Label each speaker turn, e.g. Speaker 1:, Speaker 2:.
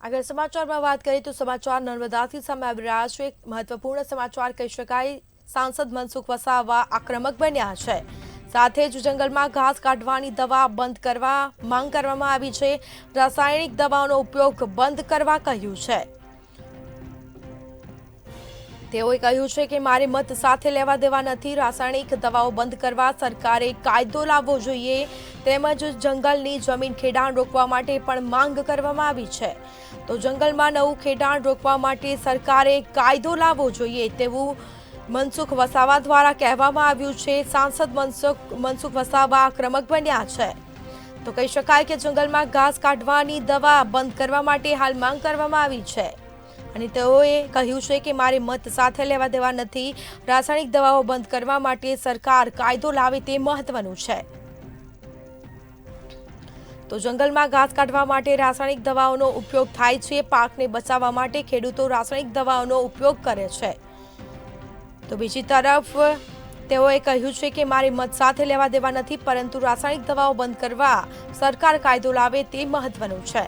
Speaker 1: આગળ સમાચારમાં વાત કરીએ તો સમાચાર નર્મદાથી સામે આવી રહ્યા છે। એક મહત્વપૂર્ણ સમાચાર કહી શકાય। સાંસદ મનસુખ વસાવા આક્રમક બન્યા છે। સાથે જ જંગલમાં ઘાસ કાઢવાની દવા બંધ કરવા માંગ કરવામાં આવી છે। રાસાયણિક દવાઓનો ઉપયોગ બંધ કરવા કહ્યું છે। તેઓએ કહ્યું છે કે મારે મત સાથે લેવા દેવા નથી। રાસાયણિક દવાઓ બંધ કરવા સરકારે કાયદો લાવવો જોઈએ। તેમજ જંગલની જમીન ખેડાણ રોકવા માટે પણ માંગ કરવામાં આવી છે। તો જંગલમાં નવું ખેડાણ રોકવા માટે સરકારે કાયદો લાવવો જોઈએ તેવું મનસુખ વસાવા દ્વારા કહેવામાં આવ્યું છે। સાંસદ મનસુખ વસાવા આક્રમક બન્યા છે। તો કહી શકાય કે જંગલમાં ઘાસ કાઢવાની દવા બંધ કરવા માટે હાલ માંગ કરવામાં આવી છે। અને તેઓએ કહ્યું છે કે મારે મત સાથે લેવા દેવા નથી। રાસાયણિક દવાઓ બંધ કરવા માટે સરકાર કાયદો લાવે તે મહત્વનું છે। તો જંગલમાં ઘાસ કાઢવા માટે રાસાયણિક દવાઓનો ઉપયોગ થાય છે। પાકને બચાવવા માટે ખેડૂતો રાસાયણિક દવાઓનો ઉપયોગ કરે છે। તો બીજી તરફ તેઓએ કહ્યું છે કે મારે મત સાથે લેવા દેવા નથી, પરંતુ રાસાયણિક દવાઓ બંધ કરવા સરકાર કાયદો લાવે તે મહત્વનું છે।